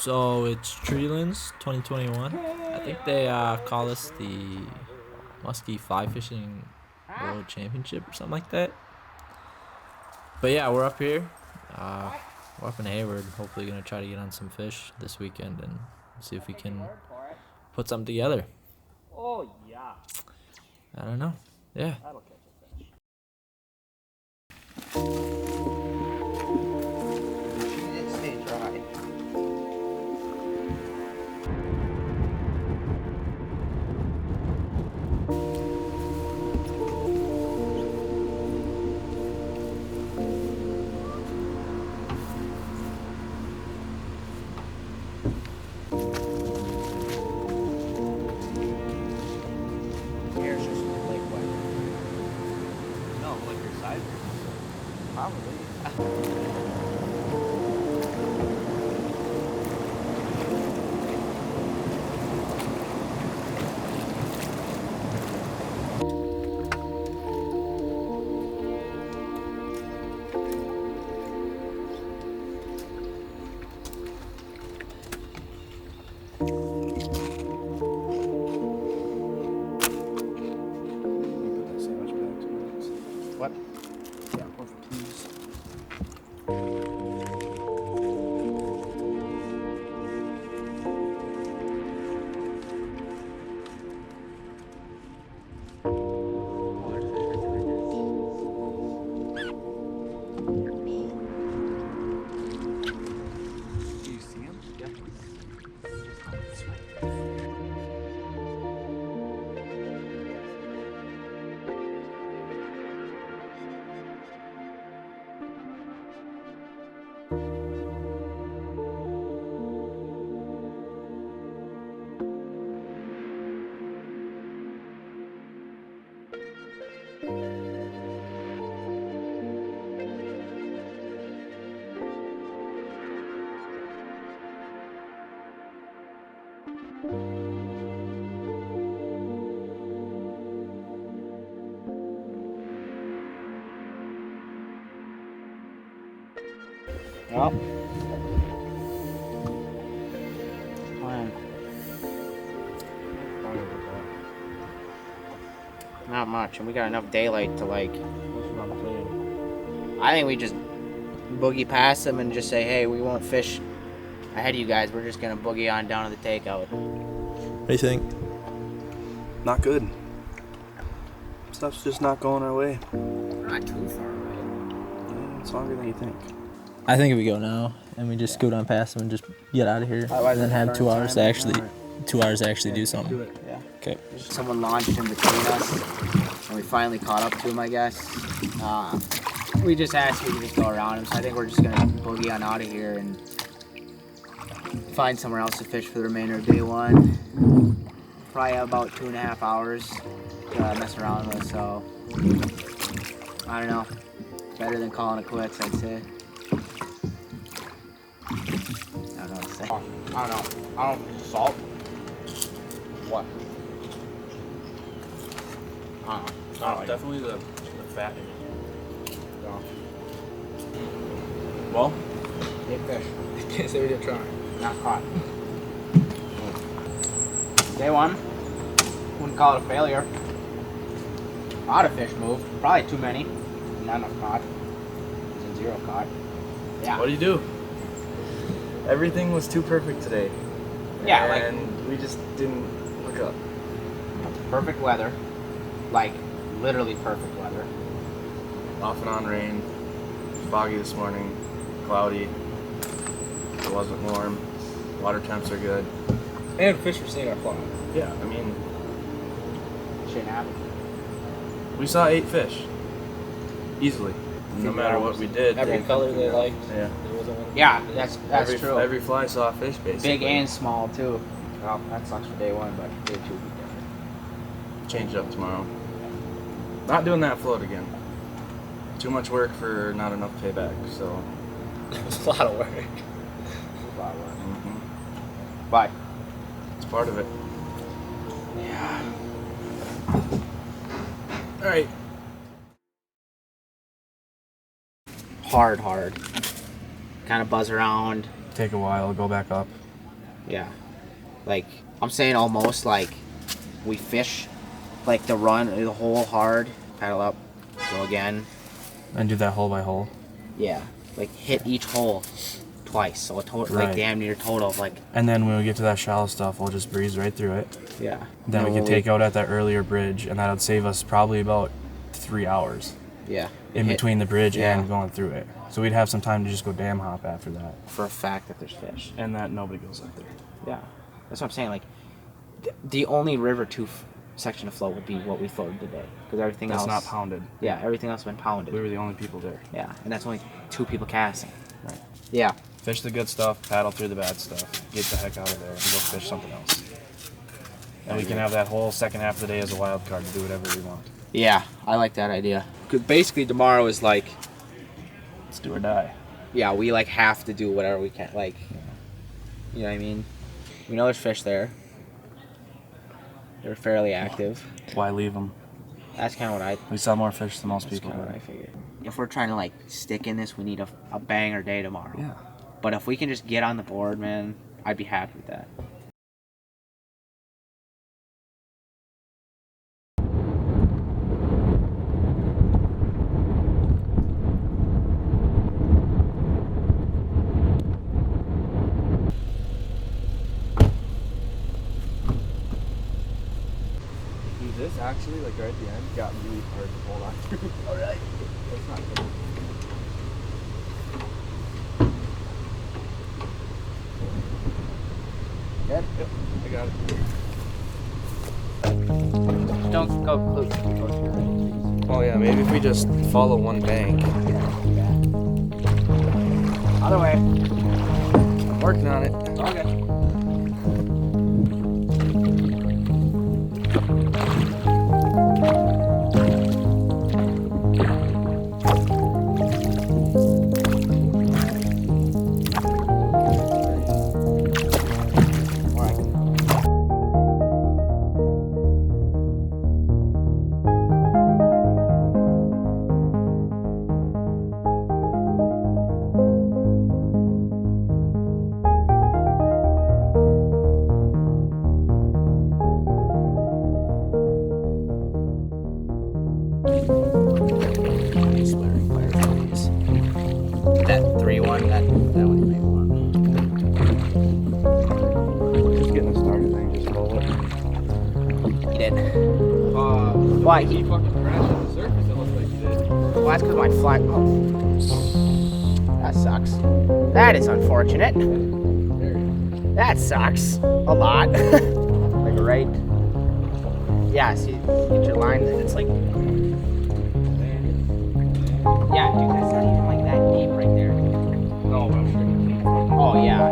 So it's Treeland's 2021. I think they call this the Musky Fly Fishing World Championship or something like that. But yeah, we're up here. We're up in Hayward. Hopefully gonna try to get on some fish this weekend and see if we can put something together. Oh yeah. I don't know. Yeah. That'll catch a fish. She did stay dry. Here's just like what? No, like your side. Probably. What? Yeah, both please. Do you see him? Yep. Well, plan. Not much, and we got enough daylight to like. I think we just boogie past them and just say, "Hey, we won't fish ahead of you guys. We're just gonna boogie on down to the takeout." What do you think? Not good. Stuff's just not going our way. We're not too far away. Yeah, it's longer than you think. I think if we go now and we just scoot on past them and just get out of here, and then have 2 hours to actually, 2 hours to actually do something. Do it. Yeah. Okay. Someone launched in between us, and we finally caught up to him, I guess. We just asked if we could just go around him, so I think we're just gonna boogie on out of here and find somewhere else to fish for the remainder of day one. Probably have about 2.5 hours to mess around with, so I don't know. Better than calling it quits, I'd say. I don't know what to say. I don't know. Salt? What? I don't know. Definitely the fat. Yeah. Well, Big fish. can't say we didn't try. Not caught. Day one. Wouldn't call it a failure. A lot of fish moved. Probably too many. Not enough caught. And 0 caught. Yeah. What do you do? Everything was too perfect today. Yeah, and we just didn't look up. Perfect weather. Like, literally perfect weather. Off and on rain. Foggy this morning. Cloudy. It wasn't warm. Water temps are good. And fish were seeing our fly. Yeah, I mean, Shouldn't happen. we saw 8 fish. Easily. No matter what we did. Every color they liked. Yeah. There wasn't one. Yeah, that's true. Every fly saw a fish, basically. Big and small, too. Well, that sucks for day one, but day two will be different. Change it up tomorrow. Not doing that float again. Too much work for not enough payback, so. It was a lot of work. Mm-hmm. But It's part of it. yeah. Alright. Hard. Kind of buzz around. Take a while, go back up. Yeah. Like, I'm saying almost like we fish, like the run, the hole hard, paddle up, go again. And do that hole by hole. Yeah. Like, hit each hole twice. So a total, like, damn near total of, like... And then when we get to that shallow stuff, we'll just breeze right through it. Yeah. Then we can take out at that earlier bridge, and that would save us probably about 3 hours. Yeah. In between the bridge and going through it. So we'd have some time to just go dam hop after that. For a fact that there's fish. And that nobody goes up there. Yeah. That's what I'm saying. Like, the only river 2 section of flow would be what we floated today. Because everything else... That's not pounded. Yeah, everything else has been pounded. We were the only people there. Yeah, and that's only 2 people casting. Right. Yeah. Fish the good stuff, paddle through the bad stuff, get the heck out of there, and go fish something else. And we can have that whole second half of the day as a wild card to do whatever we want. Yeah, I like that idea. Because basically tomorrow is like... Let's do or die. Yeah, we like have to do whatever we can. Like, you know what I mean? We know there's fish there. They're fairly active. Why leave them? That's kind of what I... We sell more fish than most people. That's kind of what I figured. If we're trying to like stick in this, we need a banger day tomorrow. Yeah. But if we can just get on the board, man, I'd be happy with that. This actually, like right at the end, got really hard to hold on to. Alright. That's not good. Good? Yep, I got it. Don't go close to your right, please. Oh yeah, maybe if we just follow one bank. Yeah. Other way. I'm working on it. Okay. That 3-1, that one you may want. Just getting it started, I can just roll it. He did. Why? He fucking crashed on the surface, it looks like he did. Well, that's because my flag. Oh. That sucks. That is unfortunate. That sucks. A lot. Like, right? Yeah, see, get your lines and it's like. Yeah, dude, that's not even like that deep right there. No, I'm sure. Oh, yeah.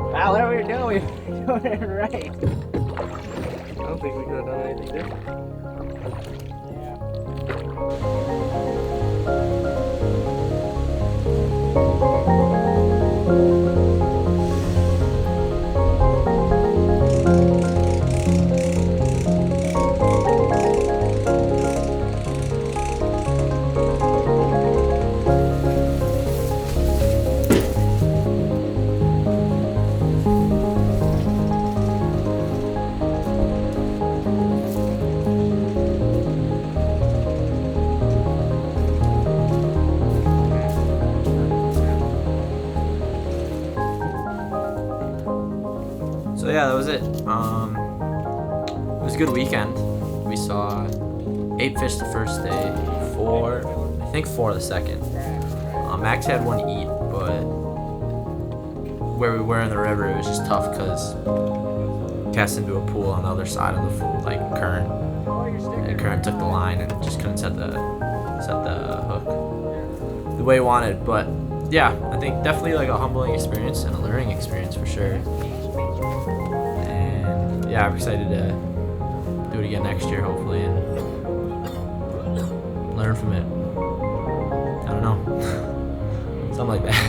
Wow, whatever you're doing, you're doing it right. I don't think we could have done anything different. So yeah, that was it. It was a good weekend. We saw 8 fish the first day, 4, I think 4 the second. Max had 1 eat, but where we were in the river, it was just tough because cast into a pool on the other side of the current, and the current took the line and just couldn't set the hook the way he wanted. But yeah, I think definitely like a humbling experience and a learning experience for sure. And yeah, I'm excited to do it again next year, hopefully, and learn from it. I don't know. Something like that.